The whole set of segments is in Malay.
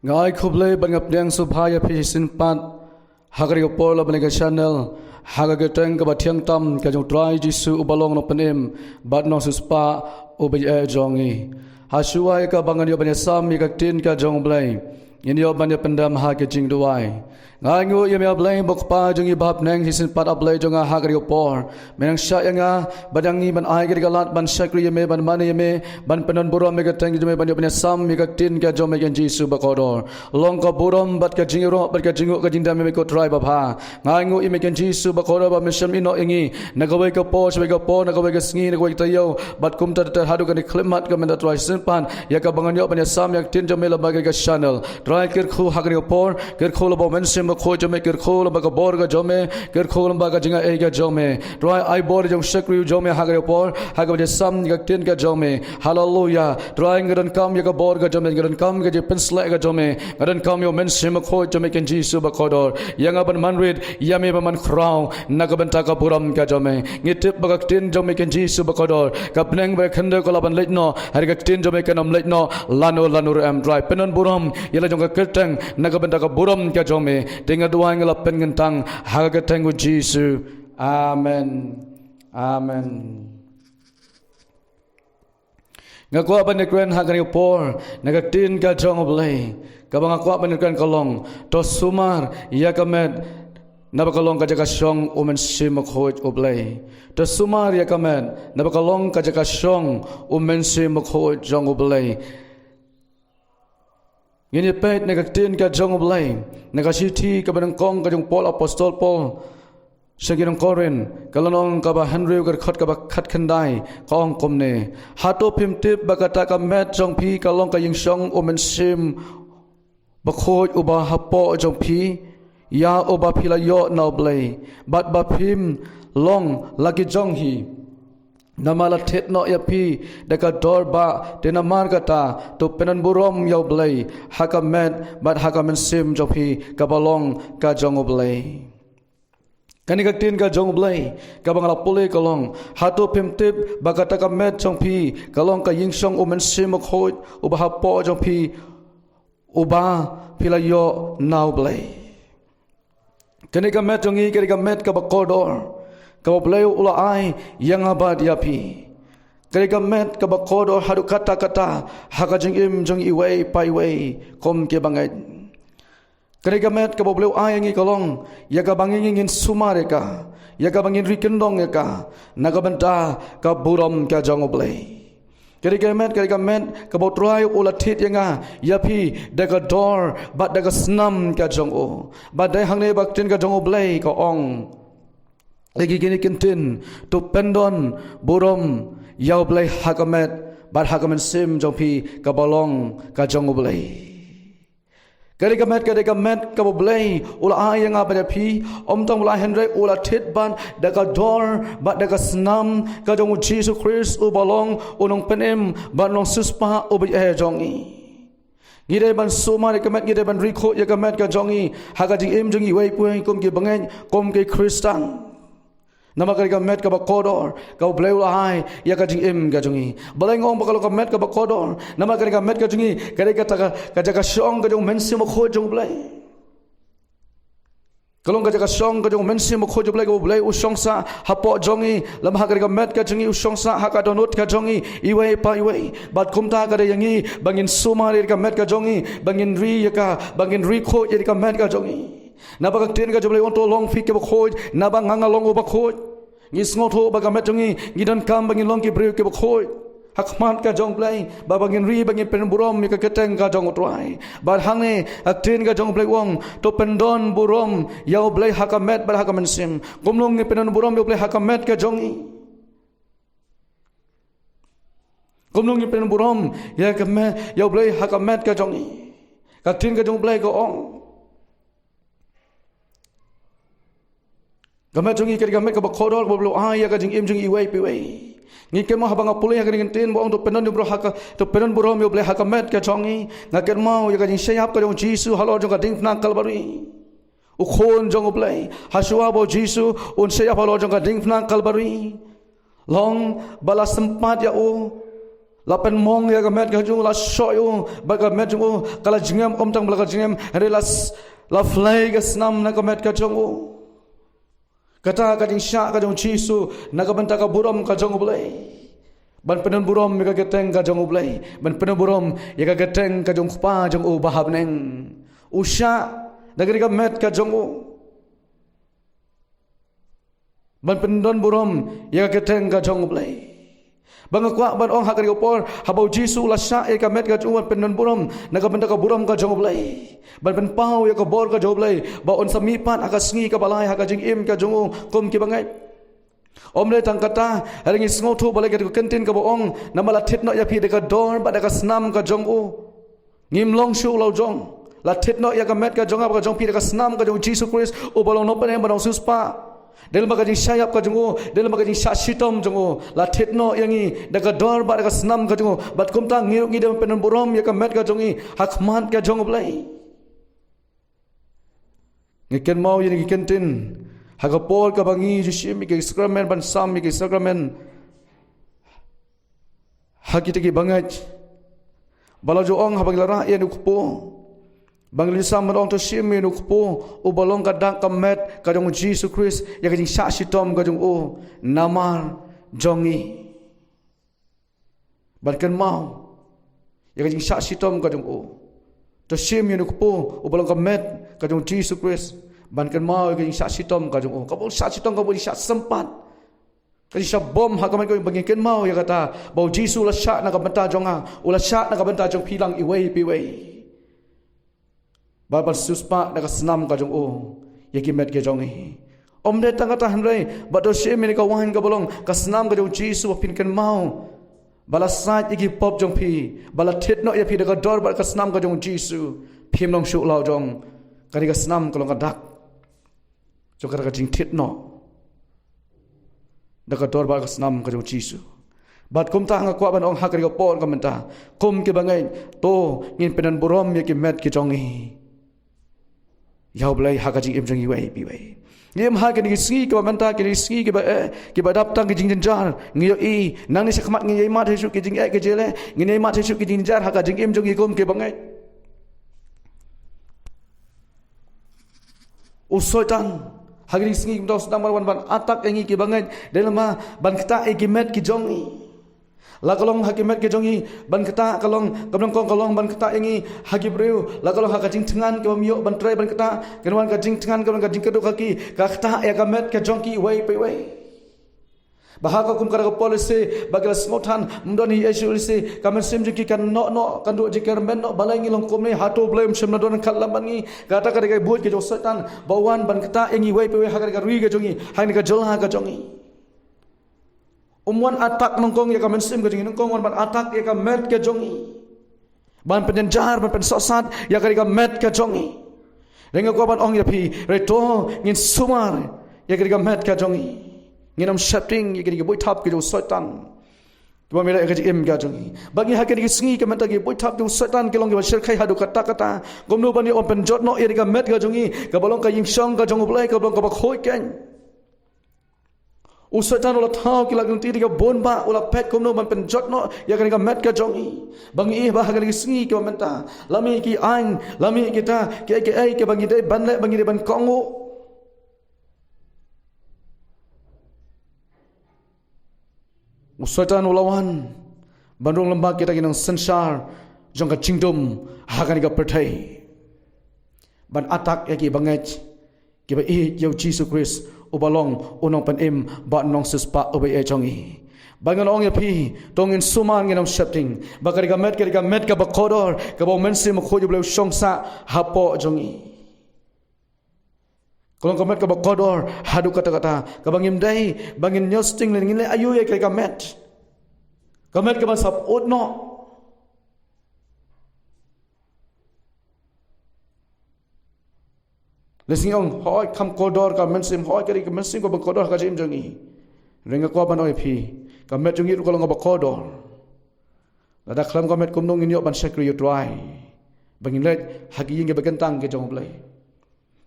Ngai khuble ban ngap deng subhaya phi sin pat hagari opor la ban ga channel hagaga teng ka bathiang tam ka jong try jisu ubalong no panem bat no suspa ubay jongi hasuai ka bangan yo ban sam mi ka tin ka jong blai yin yo ban pendam ha ke jingduwai ngai ngu yem ya blai bok pa jong i bab neng hisin pat ablai jong ha hagari opor menang sha yanga badangi ban ai ga lat ban sakri yeme ban mane yeme ban penon burom me ka teng jome ban yo ban sam mi ka tin ka jong me gen jisu ba kodor long ka burom bat ka jingro bat ka jingu ka jindam me ko try ba pha ngai ngu ime gen jisu ba kodor ba mission ino ingi nagawai ka po shwe ka po nagawai ka sngi nagawai ta yo bat kum ta hadu ka ni klimat ka men da try sin pan ya ka bangan yo ban sam yak tin jome la ba ga channel try kir khu hagari opor kir khu lo ba men sim khoi jome kir khu lo ba ka bor ga jome kir khu lo ba ka jinga e ga jome try ai bor jong shakri jome hagari opor hagari sam ga tin ga jome hallelujah try ngadan kam ya ka bor ga jome ngadan kam ga je pensle ga jome ngadan kam yo men sim khoi jome ken jisu ba kodor yang aban manrid yame ba man crown nagaban ta ka buram ga jome ngitip ba ka tin jome ken jisu ba kodor ka pneng ba khande ko laban letno har ga tin jome ken am letno lano am dry penon buram yela jong ka kerteng nagaban ta ka buram ga jome tinga duang la pen ngentang ha ga tengu jisu amen amen ngakwa ban nekren hagani por nagatin ka jong oblay kabang akwa ban nekren kalong to sumar yakamet nabakalong ka jaka syong umen sim khoj oblay to sumar yakamet nabakalong ka jaka syong umen sim khoj jong oblay ngini pet negatin ka jong oblay nagasiti ka ban kong ka jong Paul apostol Paul Sagirang Korin kalanong ka ba Henry gar khat ka ba khat khandai kong komne hato phim tip ba kata ka met jong phi kalong ka ying song omen sim ba khoj uba hapo jong phi ya oba phila yo no blay bat ba phim long lagi jong hi namala thet no ya phi deka dor ba tenamar kata to penan burom yo blay hakamet bat hakamen sim jong phi kabalong ka jong blay kanika tin ka jong blay kabangala pule kalong hato pimtip bagata ka met jong phi kalong ka yingsong umen sim khoj uba hapo jong phi uba phila yo now blay kanika met jong i kanika met ka bakodor ka blay ula ai yang abad ya phi kanika met ka bakodor hadu kata haka jing im jong i wei pai wei kom ke bangai Kerja met ka boleh ayang ikalong, ya ka banging ingin sumareka, ya ka bangin rikendong ya ka, nagabenta ka buram ka jong oblay. Kerja met ka botrai ulatit yang ya pi daga dor, bat daga senam ka jong o, bat dai hangne baktin ka jong oblay ka ong. Lagi gini kentin tu pendon buram ya oblay hakamet, bat hakamen sim jong pi ka bolong ka jong oblay. Kadika met ka boleh ula ayang apa pi tong ula Henry ula tit ban daga dor bat daga senam ka jong Jesus Christ ubalong unong penem ban long suspa ubi jongi ngide ban suma ka met ngide ban riko ya ka met ka jongi haga jing im jongi wei puai kom ki bangen kom ke Kristan nama ka met ka bakodor ka boleh ula hai ya ka jing im ka jongi balengong bakalo ka met ka bakodor nama ka met ka jongi ka jaga syong ka jong mensim kho jong boleh kalong ka jaga syong ka jong mensim kho jong boleh usong sa hapo jongi lam ha ka met ka jongi usong sa ha ka donut ka jongi iwei pa iwei bat kumta ka yangi bangin sumari ka met ka jongi bangin ri ya ka bangin ri kho ya ka met ka jongi nabak tin ka jomle onto long fi ke bakhoj nabang nganga long bakhoj ngis ngotho baga metongi ngidan kam bangin long ki breu ke bakhoj hakman ka jong play babangin ri bangin pen burom mi ka keteng ka jong otrai bar hangne aktin ka jong play wong to pendon burom yau play hakamet bar hakamen sim gomlong ni penon burom yo play hakamet ka jongi gomlong ni penon burom ya kamet yau play hakamet ka jongi aktin ka jong play ko ong Gamet jongi kari gamet ka bakodor boblo ya ka jing im jing iwei piwei ngiken mo habang apulay ka ning tin bo to penon bro haka to penon burom yo ble hakamet ka jongi ngaken mo ya ka jing sayap ka jong jisu halo jong ka ding nang kalbari ukhon jong ble hasua bo jisu un sayap halo jong ka ding nang kalbari long bala sempat ya o la pen mong ya ka met ka jung la shoyu ba ka met jung kala jingam om tang bla ka jingam re la flay ka snam na ka met ka jung kata ka jing sha ka jung chisu na ka banta ka buram ka jung blai ban penan buram ya ka geteng ka jung blai ban penan buram ya ka geteng ka jung pa jung bahab neng usha nagari ka met ka jung ban pendon buram ya ka geteng ka jung blai bang kwa ban ong hakari opor habau jisu la sha e ka met ka chuan pen non buram na ka benda ka buram ka job lai ban pen pau ya ka bor ka job lai ba on sami pan aka sngi ka balai ha ka jing im ka jongu kom ki bangai om le tang kata haringi sngo thu balai ka kentin ka bo ong na mala thit no ya phi de ka dor ba da ka snam ka jongu ngim long shu lo jong la thit no ya ka met ka jonga ba ka jong phi de ka snam ka jong jisu christ o balong no pen ba dong suspa del magajing sayap ka jungo del magajing sasitom jungo la thetno yangi daga dor ba daga snam ka jungo bat kumta ngiu ngi dem penon borom ya ka met ka jongi hakman ka jongo blai ngiken mau yin ngiken tin haga pol ka bangi jishim ki sacrament ban sam ki sacrament hakite ki bangaj balajo ong habang lara yen ukpo Bangli sam rong to shimi nukpo o balong ka dang ka met ka jong Jesus Christ ya ka jing sa sitom ka jong o namar jongi barkan mau ya ka jing sa sitom ka jong o to shimi nukpo o balong ka met ka jong Jesus Christ barkan mau ya ka jing sa sitom ka jong o ka bol sa sitom ka bol sa sempat ka jing sa bom ha ka man ko bangin mau ya kata bau Jesus la sha na ka banta jonga ula sha na ka banta jong pilang iwei piwei Babar suspa daga senam ka jong o yaki met ke jong hi om de tanga ta hanrei bado she me ka wahan ka bolong ka senam ka jong jisu pin ken mau bala sat yaki pop jong pi bala thet no ya pi daga dor ba ka senam ka jong jisu phim long shu lao jong ka ri ka senam ka long ka dak jo ka jing thet no daga dor ba ka senam ka jong jisu bat kum ta nga kwa ban ong hakari ka por ka menta kum ke bangai to ngin penan borom yaki met ke jong hi Yau belai hakaji im jangi wai bi wai. Ngem ha ke ni ski ke manta ke ni ski ke ba dap tang ke jing jar ngi i nang ni sakmat ngi ma thesu ke jing ke jele ngi ma thesu ke jing jar ha ka jing im jangi kom ke bangai. Usoitan ha ke ni ski ke dos number 1 ban atak ngi ke bangai delama ban kata e ke met ke jongi. La kalong hakimet ke jongi ban kata kalong kong kalong ban kata yangi hakibreu la kalong hakajing tengan ke mio ban trai ban kata kenwan kajing tengan kalong kajing keduk kaki ka kata ya kamet ke jongi wei pe wei bahaka kum kara policy bagala smotan mdoni yesu lisi kamen simji ki kan no kan do jikar men no balangi long kum ni hato blame semna don khalam bangi kata kare kai buat ke jo setan bawan ban kata yangi wei pe wei hakar ka rui ke jongi hain ka jolha ka jongi Umwan atak nongkong ya kamen sim kajing nongkong wan ban atak ya ka met ke jongi ban penjar ban pen sosat ya ka met ke jongi renga ko ban ong ya pi reto ngin sumar ya ka met ke jongi nginam shapting ya ka boy tap ke jo sotan Tuan mila ka im ka jongi bagi hakari sngi ka menta ke boy tap jo sotan ke long ke shir khai hadu kata kata gomno ban ya open jot no ya ka met ke jongi ka balong ka ying song ka jong blai ka balong ka bak hoi ken Usatan ulat thau kila gung tiri ka bonba ulat pet komno ban penjot no ya kan ka met ka jongi bangi bah kan sngi ka menta lami ki ain lami kita ke ai ke bangi dai ban le bangi dai ban kongo Usatan ulawan bandung lembak kita kinang sensar jong ka jingdum ha kan ka perthai ban atak ya ki bangai ki ba i yo Jesus Christ ubalong unong panim ba nong suspa ubay e jongi bangan ong yapi tongin suman nginam shapting bakari ka met ka bakodor ka ba mensi mo khoju blau shongsa hapo jongi kolong ka met ka bakodor hadu kata ka bangim dai bangin nyosting ngin le ayu ye ka met ka ban sap utno Lesing ong hoi kam kodor ka mensim hoi kari ka mensim ko bakodor ka jim jongi renga ko ban oi phi ka met jongi ko long ba kodor la da khlam ka met kum nong inyo ban sakri yutrai bangin let hagi ying ke bagantang ke jong blai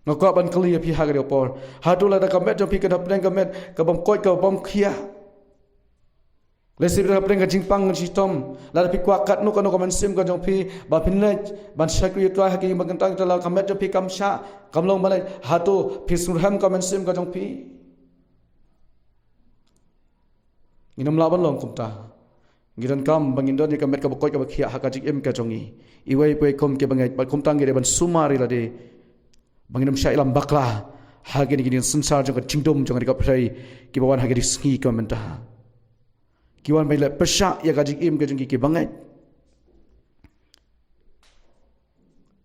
ngako ban kali phi hagari opor hatu la da ka met jong phi ka dap deng ka met ka bom koi ka bom khia Lesip dah pernah jingpang sistem, lalu pikwa kat nu kanu kamansim kan jong pi, ba pinlej, ban syakri try haki bagantang telah kamet jong pi kamsha, kamlong balai hatu pi surham kamansim kan jong pi. Inam laban long kumta. Gidan kam bangindon ni kamet ka bokoi ka bakhia hakajik em ka jongi. Iwai poi kom ke bangai ba kumtang gire ban sumari lade. Bangindom syailam bakla. Hagi ni gini sensar jong ka jingdum jong ka prai ki bawan hagi ski ka menta. Kiwan mai le pesyak ya kajik im ke jong ki bangai.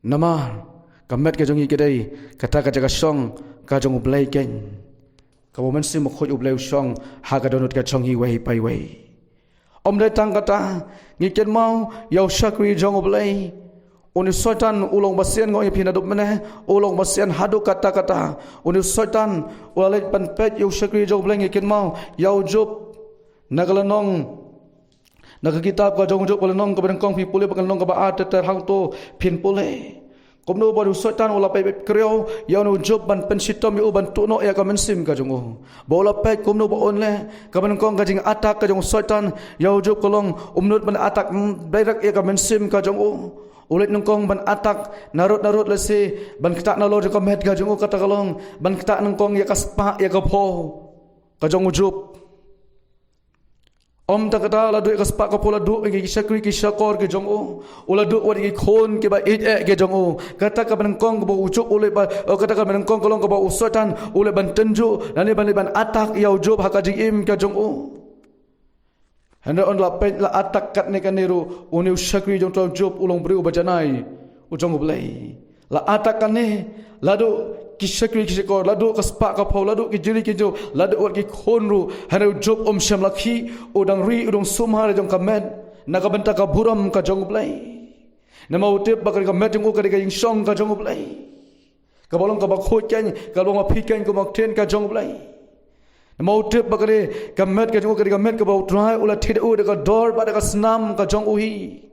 Nama kamet ke jongi ke dai kata ka jaga song ka jong ublai ken. Ka woman sim khoi ublai song ha ka donut ka chongi wai pai wai. Om dai tang kata ngiken mau yau syakri jong oblai uni soitan ulong basian ngoi pina dup mene ulong basian hadu kata uni soitan ulai pan pet yau syakri jong oblai ngiken mau yau job nagalanong nagakitab ka jong job ulanong ka berengkong pi pule pakanong ka ba at hang to pin pule komno baru soitan ula pe kreo yau no job ban pensitom yu ban tu no ya ka mensim ka jongo bola pe komno bo onle ka ban kong ka jing atak ka jong soitan yau job kolong umnut ban atak berak ya ka mensim ka jongo ulit nungkong ban atak narut lesi ban kta na lo ka met ka jongo kata kalong ban kta nungkong ya ka spa ya ka pho ka jong job Om tak kata la duit kaspak ka pola duit ki syakri ki syakor ki jong o ula duit wadi ki khon ki ba ke jong o kata ka benengkong ka ba ucuk ule ba kata ka benengkong kolong ka ba usotan ule ban tenju nani ban atak yau job hakaji im ka jong o handa on la pe la atak kat ne kaniru uni syakri jong tau job ulong beri ubajanai ujong ublai la atak kan ne ladu ki syakri ki syakor ladu kaspak ka pau ladu ki jiri ki jo ladu wat ki khonru hana job syam lakhi udang ri udang sumar jong kamet naga benta ka buram ka jong blai nama utip bakar ka met jong ka ka ying song ka jong blai ka bolong ka ba khot kan ka bolong ma phikan ko mak ten ka jong blai nama utip bakar ka met ka jong ka met ka ba try ula thid u ka dor ba ka snam ka jong uhi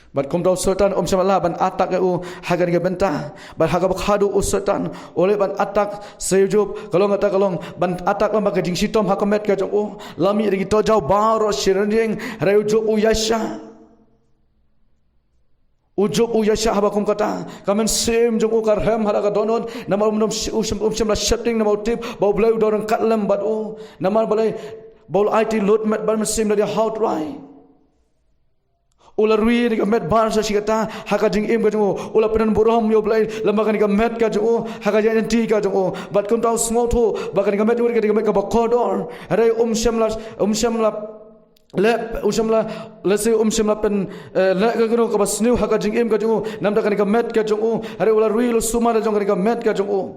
Bat kum tau sultan syamala ban atak u hagan ke benta ban haga khadu sultan oleh ban atak sejub kalau ngata kalong ban atak lamba ke jing sitom hakamet ke jong lami ri to jau baro shirending rayu job u yasha ujob u yasha habakum kata kamen sem jong u karham halaga donon nama syamla shapting nama tip bau blai dorang katlam bat u nama balai bau IT load mat ban sim dari how try Ula rui ni met bar sa sikata haka jing im ka jong ula penan borom yo blai lambakan ni met ka jong haka jan ti ka jong bat kun tau small tho bakan ni met uri ka met ka bakodor hare syamla lese syamla pen le ka gro ka basniu haka jing im ka jong namda kan ni met ka jong hare ula rui lo suma da jong ka met ka jong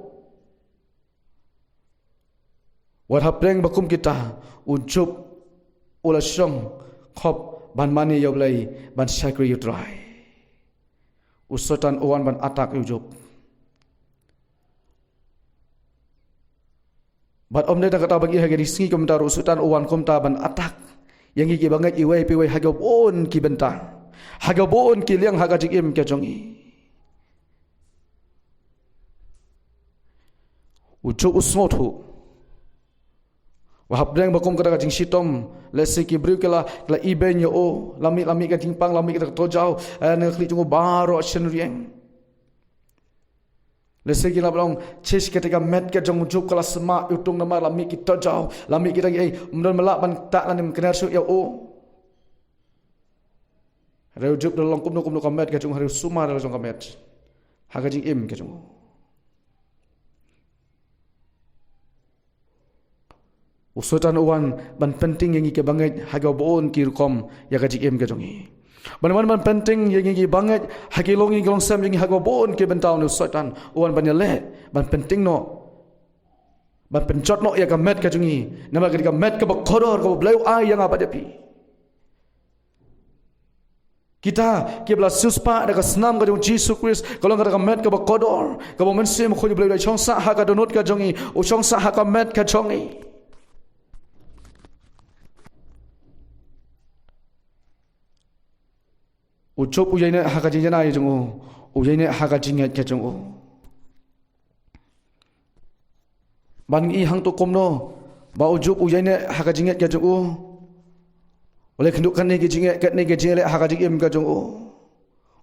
wat hapreng bakum kita ujub ula syong khop ban mani yob lai ban syakri yu try usotan owan ban atak yu job bat om deta kata bagi hagi singi komentar usotan owan komta ban atak yang gi bangat iwai piwai hagi on ki benta hagi on ki liang haga jikim ke jongi ujo usmotu Wahab deng bakum kata jing sitom lesi ki bru kala iben yo o lami ka jingpang lami ka tojau ne khli jungu baro shen rieng lesi ki lablong ches ketika met ka jong juk kala sema utung nama lami ki tojau lami kita umdan melak ban tak lanim kenar su yo o reu juk dolong kum ka met ka jong hari sumar jong ka met ha ka jing im ka jong Usutan uwan ban penting yang iki banget haga boon ki rukom ya ka jim ka jongi ban penting yang iki banget hagi longi long sam yang haga boon ki bentau no usutan uwan ban le ban penting no ban pencot no ya ka met ka jongi nama ka met ka bakodor ka blau ai yang apa depi kita bela suspa ada ka senam ka jong Jesus Christ kalau ka met ka bakodor ka bo mensim khoi blau chong sa ha ka donot ka jongi u chong sa ha ka met ka jongi Ucap ujainya haka jinjana jong ujainya haka jingat ke jong ban i hang to komno ba ujup ujainya haka jingat ke jong oleh kendukan ni kijinge kat ni kijinge haka jing ka jong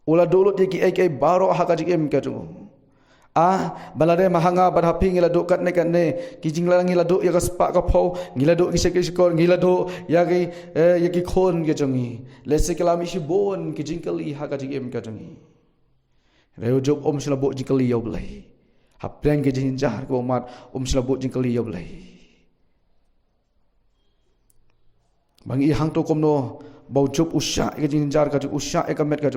ula dulu ti ki ai baro haka jing ka jong balade mahanga ban hapi ngila do kat ne kijing la ngila do ya ka spa ka pho ngila do ki sekri skor ngila do ya ki khon ke jongi lese kalami shi bon kijing kali haka jing ka jongi reu job shla bo jikali yo blai hapreng ke jing jar ko mat shla bo jikali yo blai bang i hang to komno bau job usha ke jing jar ka usha e ka met ka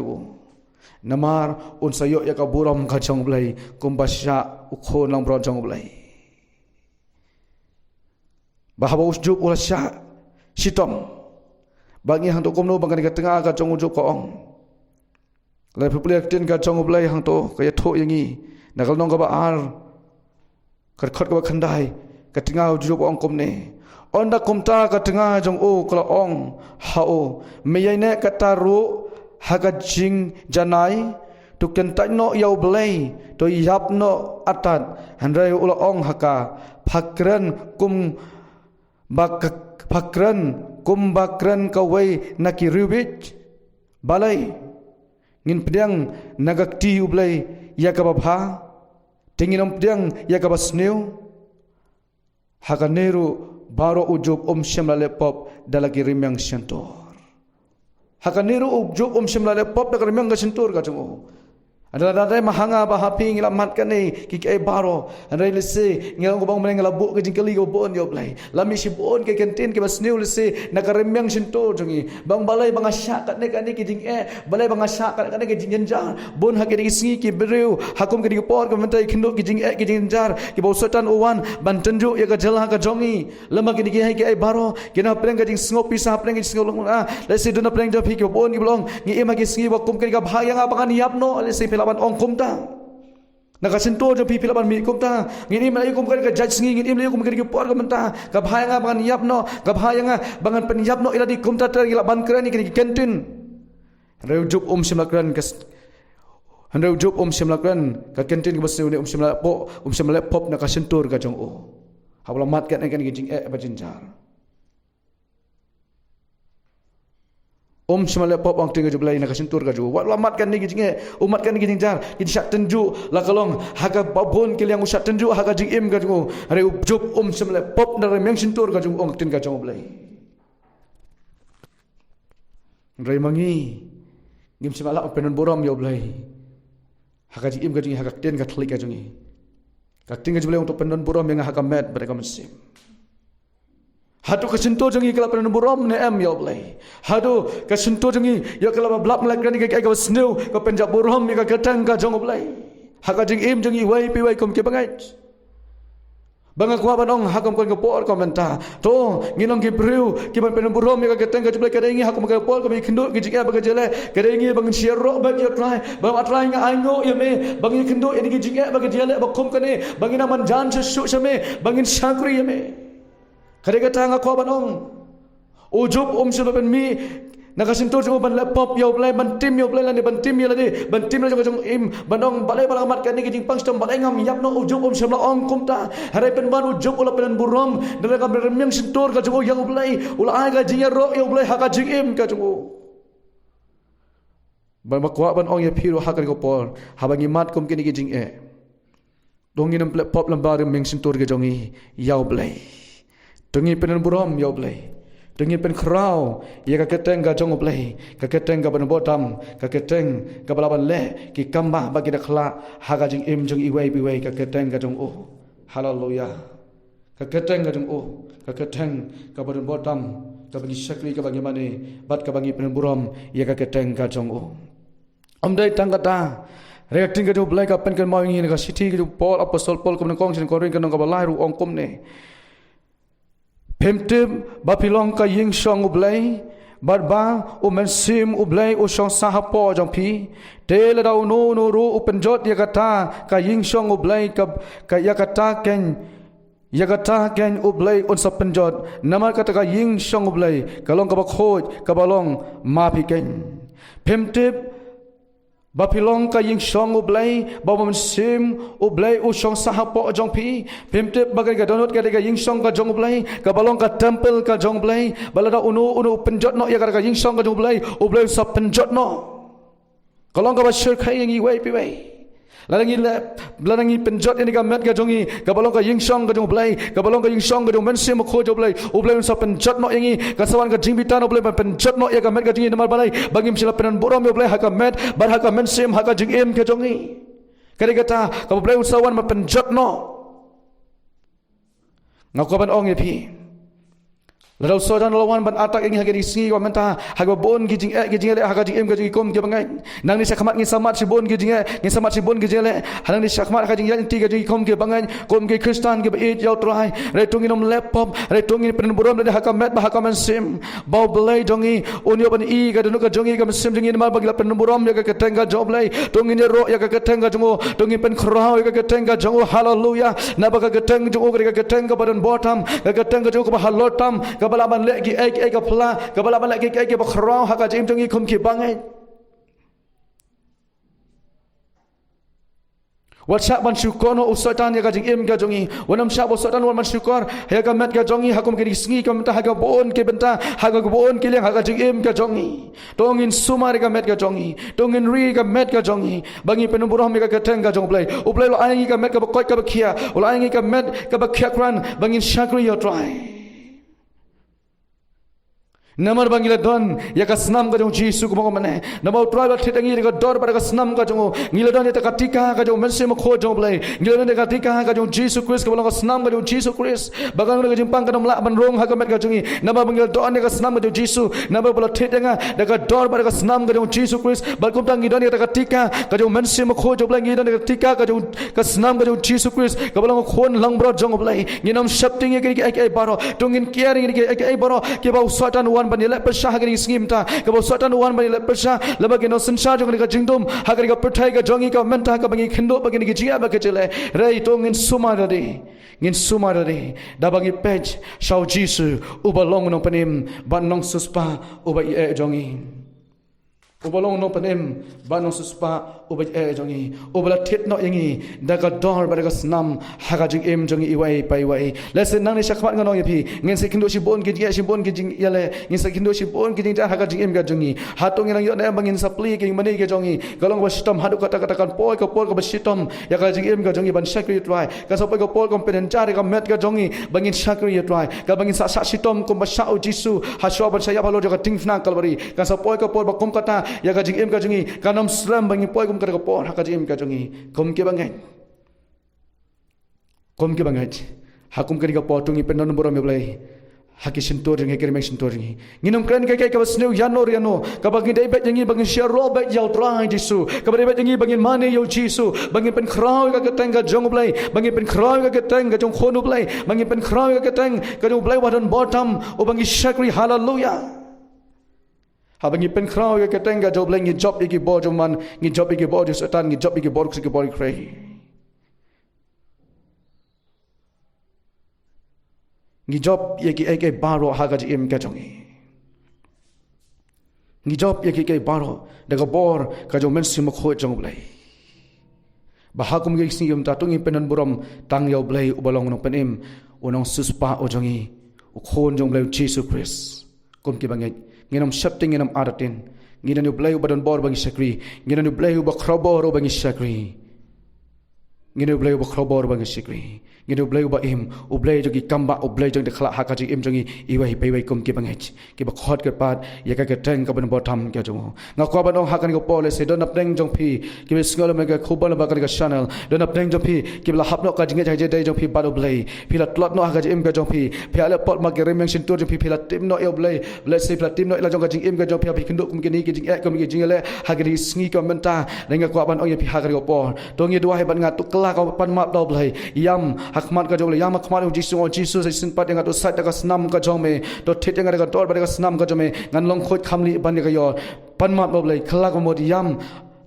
namar sayo ya ka buram ka jong blai kumbasha ukho nang bro jong blai bahaba usjup ula sha sitom bangi hang to komno bang ka tengah ka jong ujup ko ong lai pupulek tin ka jong blai hang to ka ya tho yangi nakal nong ka ba ar khot ka ba khandai ka tengah ujup ong komne onda kumta ka tengah jong o kala ong hao meyane ka taru haka jing janai tu kentai no yau blai to yap no atat handrai ula ong haka phakran kum bakran kawai naki rubit balai ngin pedang nagakti ublai ya ka babha tinginom pedang ya ka basneu haka neru baro ujub shemla lepop dalagi rimyang syantor hakaniru ujub shemla lepop dalagi rimyang syantor ka jungo adalah dadai mahanga ba hapi ngila mat kane ki baro andai lese ngila ko bang meneng labu ke jingkali ko bon yo blai lami si bon ke kantin ke basneu lese nakaremyang syantor jungi bang balai bang asyak kat ne ki jing balai bang asyak kat ne ke jing jenjar bon hak ke singi ki bereu hakum ke por ke mentai khinduk ki jing ki jenjar ki bau setan uwan ban tenju ya ka jala ka jongi lama ke hai ke baro kena preng ke jing sngopi sa preng ke sngo lese dona preng jo phi ke bon ki blong ngi ema ke singi wakum ke ka bhayang apa kan yapno lese laban ong kumta nakasinto jo pipi laban mi kumta ngini malai kum ka judge ngi ngini malai kum ka por ka menta ka bhayanga bangan yapno ka bhayanga bangan penyapno ila di kumta ter laban krani ki kentin reujup simlakran kas reujup simlakran ka kentin ka basu ni simla pop nakasintur ka jong o habla mat kan ki jing bajinjar semale pop ang tinggal jublai nak sentur ka ju wat lamat kan ni jinge umat kan ni jinjar ki syak tenju la kalong haga babon ke yang usat tenju haga jing im ka ju are job semale pop dar meng sentur ka ju ong tin ka jong blai rai mangi ngim semala penon borom yo blai haga jing im ka jing haga ten ka thlik ka jungi ka ting ka jublai untuk penon borom yang haga met mereka mesim hadu kesentuh jangi kalau pernah buram ne am ya blai hadu kesentuh jangi ya kalau blak melakran ke ka snew ka penjab buram ka ketang ka jong blai haka jing im jangi wai pi wai kom ke bangai banga kwa banong hakam kon ke por komenta to nginong ke breu ke ban pernah buram ka ketang ka blai ka dengi hakam ka por ka mi kendut ke jing ba ka jele ka dengi bang sierok ba ya try bang atrai nga aingo ya me bang kendut ya ke jing ba ka jele ba kom ka ne bang naman jan sesu same bangin sakri ya me kadang kata ngak kau banong, ujub sebab mi nakasintur cuma ban laptop yo play ban tim yo play lani ban tim yo lani ban tim lani jong im banong balai balang mat kan ni kijing pangstam balai ngam yap no ujub sebab ong kumta hari pen ban ujub ula pen burom dan ka beremyang sintur ka jong yang play ula ai ka jing ro yo play haka jing im ka jong ban makwa ban ong ya phiru haka ko por habangi mat kum kini kijing dongin pop lambar meng sintur ka jong yaw play Tengi pen buram ya blai. Tengi pen krau ya ka keteng ka jong blai. Ka keteng ka ban bodam, ka keteng ka balaban le ki kamba bagi dak khla ha ka jing im jong iwai biwai ka keteng ka jong o. Haleluya. Ka keteng ka jong o. Ka keteng ka ban bodam ka bagi sakri ka bagi mane bat ka bagi pen buram ya ka keteng ka jong o. Amdai tangkata reacting ka jong blai ka pen kan mau ngi ka city ka Paul apostol Paul ka kong sin korin ka nong ka balai ru ong kom ne. Pemtim bapilong ka ying song ublay barba umensim ublay usong sahapo jong pi tele daw no ru upenjot yakata ka ying song ublay ka yakata ken ublay unsa penjot namar kata ka ying song ublay kalong ka bakhoj ka balong ma pi ken pemtim Bapilong ka ying song ublay, bawa sim ublay usong sahapo jong pi, pimtip bagai ka donut ka ying song ka jong ublay, ka balong ka temple ka jong ublay, balada unu penjot no ya ka ying song ka jong ublay sa penjot no. Kalong ka basyur kay yang iway piway. Lalangi penjot ini ka met ka jongi, ka balong ka ying song ka jong ublay, ka balong ka ying song ka jong mensim ko jong ublay sa penjot no yang ka sawan ka jingbitan ublay penjot no ya ka met ka jongi namar balay, bangim sila penan borom ublay ha ka met, bar ha ka mensim ha ka jingim ka jongi. Kali kata ka ublay usawan ma penjot no. Ngakuban ong pi. Lalu saudara lawan ban atak ini hagi singi wa mentah hagi bon gijing le hagi jing gijing kom ke bangai nang ni sakmat ngi samat si bon gijing ngi samat si bon gijing le hanang ni sakmat hagi jing ti gijing kom ke bangai kom ke Kristen ke beit yau trai re tungi nom laptop re tungi pen buram le hakamet ba hakaman sim bau belai jongi onyo ban I ga dunu ka jongi ka sim jingi ma bagi pen buram ya ka keteng ka job lai tungi ni ro ya ka keteng ka jongo tungi pen khrau ya ka keteng ka jongo haleluya na ba ka keteng jongo ka keteng ka badan bottom ka keteng ka jongo ka halotam balaban lagi ai ka pla ka balaban lagi ai ka bakhrau ha ka jim jongi khum ki bangai WhatsApp ban syukor no usatan ya ka jing im ka jongi wanam sha usatan wan man syukor ya ka met ka jongi hakum ke singi ka menta ha ka bon ke benta ha ka bon ke leng ha ka jing im ka jongi tongin sumar ka met ka jongi tongin ri ka met ka jongi bangi penuburoh me ka keteng ka jong play uplay lo ai ka met ka bakoi ka bakhia lo ai ka met ka bakhia kran bangin shakri yo try Namar bangila don ya ka snam ka jong Jisu ko mo mane namau trial thitangi ka dor bar ka snam ka jong ngila don ya ka tika ka jong mense mo kho jong blai ngila don ka tika ka jong Jisu Christ ka bolong ka snam ka jong Jisu Christ bagang ka jing pang ka dom la ban rong ha ka met ka jongi namar bangila don ya ka snam ka jong Jisu namar bola thitanga da ka dor bar ka snam ka jong Jisu Christ bar kum tang ngidon ya ka tika ka jong mense mo kho jong blai ngidon ka tika ka jong ka snam ka jong Jisu Christ ka bolong khon lang bro jong blai nginam shapting ya ki ai baro tungin caring ki ai baro ke ba usatan wan ban le persah hagari ngim ta ka bo satan wan ban le persah labagi no sansa jong ka jingdum hagari ka perthai ka jongi ka menta ka bangi khindo bagi ki jia ba ka chele rei tongin sumarade ngin sumarade da bangi page shau Jisu ubalong no panim ban nong suspa uba e jongi ubalong no panim ban nong suspa uba e jongi ubala thit no yangi da ka dor ba ka snam haga jing em jongi iwai pai wai lesen nang ni shakmat ngano yapi ngin se kindo shi bon ki jia shi bon ki jing yale ngin se kindo shi bon ki jing ta haga jing em ga jongi hatong nang yo na bangin sapli ki mani ke jongi galong ba sitam hadu kata kata kan poi ka ba sitam ya ka jing em ga jongi ban shakri try ka so ka poi kom peden chari ka met ga jongi bangin shakri try ka bangin sa sitam kom ba shau Jisu ha sho ban saya balo ka tingfna kalbari ka so poi ka kom kata ya ka jing em ga jongi kanam slam bangin poi kom ka por ha ka jing em ga jongi kom ke bangai hakum kari ka potungi penon borom belai hakisin to ringi kiri meksin to ringi nginum kren kai ka basneu yano ka bagi dai bet yangi bagi sharo bet yau trai Jisu ka bagi bet yangi bagi mane yau Jisu bagi pen krau ka keteng ka jong belai bagi pen krau ka keteng ka jong khonu belai bagi pen krau ka keteng ka jong belai wadan bottom o bagi shakri hallelujah habangi pen krau ka keteng ka jong belai ngi job iki bo jong man ngi job iki bo setan ngi job iki bo ki bo krei ngi job yeki eke baro hagaji im ka jongi ngi job yeki ke baro daga bor ka jong men sim kho jong blai ba hakum ge singim ta tungi penan buram tang yaw blai ubalong no penim unong suspa o jongi u khon jong blai Jisu Christ kom ki bangai nginam shapting nginam aratin nginanu blai ubadan bor bangi sakri nginanu blai uba khrobor bangi sakri nginu blai ba khrobor ba ngisikri nginu blai ba im ublai jogi kamba ublai jong de khla hakaji im jongi iwai peiwai kum ki bangech ki ba khot ke pat yaka ke teng ka ban bo tham ke jongo nga ko ba dong hakan ko pole se don apeng jong phi ki be skol me ka khobal ba ka channel don apeng jong phi ki la hap no ka jinge jai dai jong phi ba ublai phi la tlot no hakaji im ka jong phi phi ala pot ma ke remeng sin tur jong phi la tim no ublai blai se phi la tim no la jong ka jing im ka jong phi kindu kum ke ni ki jing e kum ki jing le hagari sngi ka menta renga ko ban ong phi hagari ko por dong ye dua he ban nga tu kla ka pan map dau blai yam hakmat ka jong yam hakmat Jisu se sin pat nga to sat ka snam ka jong me to thit nga ka tor ba ka snam ka jong me ngan long khot khamli ban ka yo pan map dau blai khla ko mod yam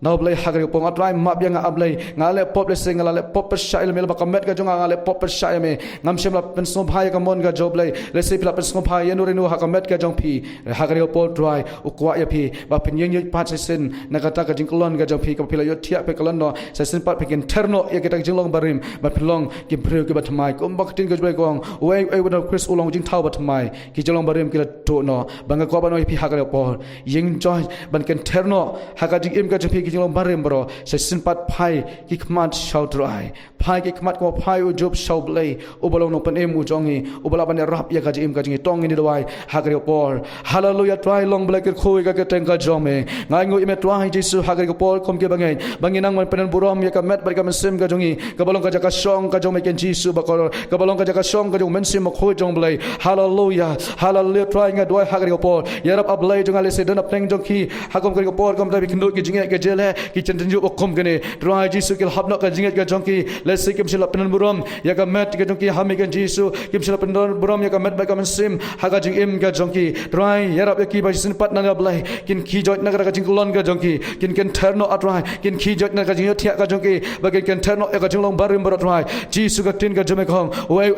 Nau blai hagari pong atrai map yang ablai ngale pop le sing ngale pop persai le mel bakamet ga jonga ngale pop persai me ngam sem la pen sno bhai ka mon ga joblai le se pila pen sno bhai yenu renu hakamet ga jong phi hagari pol trai ukwa ya phi ba pin yeng yeng pat sen nagata ga jingkolon ga jong phi ka phila yo thia pe kalon no se sen pat pekin terno ya kita jinglong barim ba philong ki breu ki ba thamai kum bak tin ga jbai gong wei wei Chris ulong jing thau ba thamai ki jinglong barim ki la to no banga ko ba no phi hagari pol yeng joy ban ken terno hagajing im ga jong phi jinglong barim bro se sinpat phai ki khmat shau drai phai ki khmat ko phai u job shau blai u bolong no pan em u jongi u bola ban rap ya ga jim ga jingi tong ni dwai hagari por hallelujah try long blai ke khoi ga ke teng ga jome ngai ngoi me try jesu hagari ko por kom ke bangai banginang man penan burom ya ka met bar ka sem ga jongi ka bolong ka jaka song ka jome ken jesu ba ko ka bolong ka jaka song ka jong men sim khoi jong blai hallelujah hallelujah try nga dwai hagari ko por ya rap ablai jong ale se don ap teng jong ki hakom ko por kom dai bi kndo ki jingi ke jele ki chen chen ju okom gane try jesu ke hab no ka jingi ga jong ki le se kim sila penan burom ya ka met ke jong ki hami ken jesu kim sila penan burom ya ka met ba ka men sim haga jing im ga jong ki try ya rap ya ki ba sin pat na ga blai kin ki jot na ga jing lon ga jong ki kin ken terno atrai kin ki jot na ga jing thia ga jong ki ba ken terno ya ga jing long barim bar atrai jesu ga tin ga jome khong wei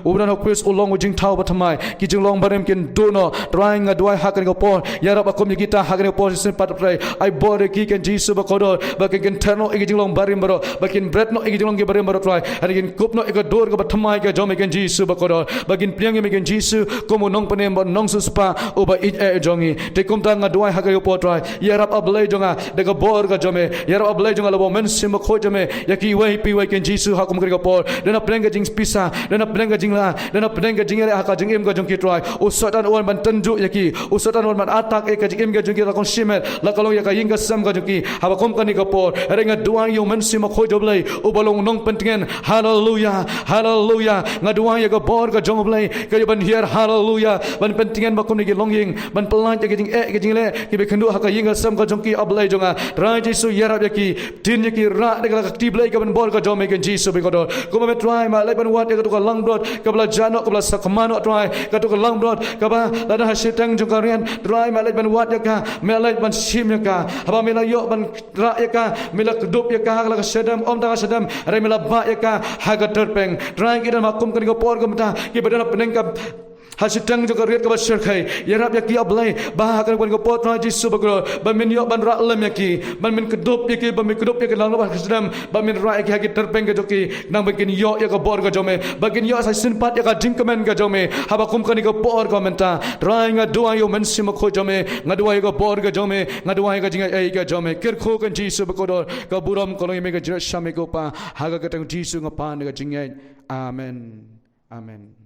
uban Chris ulong jing thau ba thamai ki jing long barim kin do no try nga dwai ha ka ga por ya rap akom ki ta ha ga por sin pat atrai ai bore ki ken jesu ba kodor ba ken terno e jing long barim bar ba kin bread no e jing long ge barim bar atrai ani kin kup no e ga dor ga ba thamai ga jome ken jesu ba kodor ba kin pliang e ken jesu komo nong panem ba nong su spa o ba it e jongi te kum ta nga dwai ha ga por try ya rap ablai jonga de ga bor ga jome ya rap ablai jonga lo men sim kho jome ya ki wei pi wei ken jesu ha kum ga por dena pleng ga jing pisa dena pleng ga jing la dena pleng ga jing ha ka jing em ga jong ki try o satan on ban tanju ya ki o satan on ban atak e ka jing em ga jong ki la kon shimet la kalong ya ka ying ga sam ga jong ki ha ba kom ka ni ga por renga duang yo men sim kho joblai o balong nong pentingen hallelujah hallelujah nga duang ya ga bor ga jong blai ka ban hier hallelujah ban pentingen ba kom ni gi long ying ban pelan ya ga jing e ga jing le ki be khendu ha ka ying ga sam ga jong ki ablai jonga rai jesu ya rap ya ki tin ya ki ra de ga ti blai ga ban bor ga jom ken jesu be ko do ko me try ma lai ban wat ya ga to ka lang brot ka bla jano ka bla sakmano try ka to ka lang brot ka ba la da sitang jong ka rian try ma lai ban wat ya ka me lai ban sim ya ka ba me la yo ban ra ya ka me la dup ya ka la sedam om ta sedam re me la ba ya ka ha ga terpeng try ki da ma kum ka ni ko por ga mta ki ba da peneng ka hasitang jo riat ka basir khai yarap ya ki ablai ba ka kon ko pot na jisu ba ko ba min yo ban ra lam ya ki ban min kedup ya ki ba min kedup ya ki lang ba sedam ba min ra ya ki terpeng ga jo ki nang ba kin yo ya ka bor ga jo me ba kin yo sa sin pat ya ka jing kamen ga jo me ha ba kum ka ni ko por ga menta ra nga dua yo men sim ko jo me nga dua yo ko por ga jo me nga dua ga jing ai ga jo me ker kho kan jisu ba ko do ka buram ko me ga jira shame ko pa ha ga tang jisu nga pa ga jing ai amen amen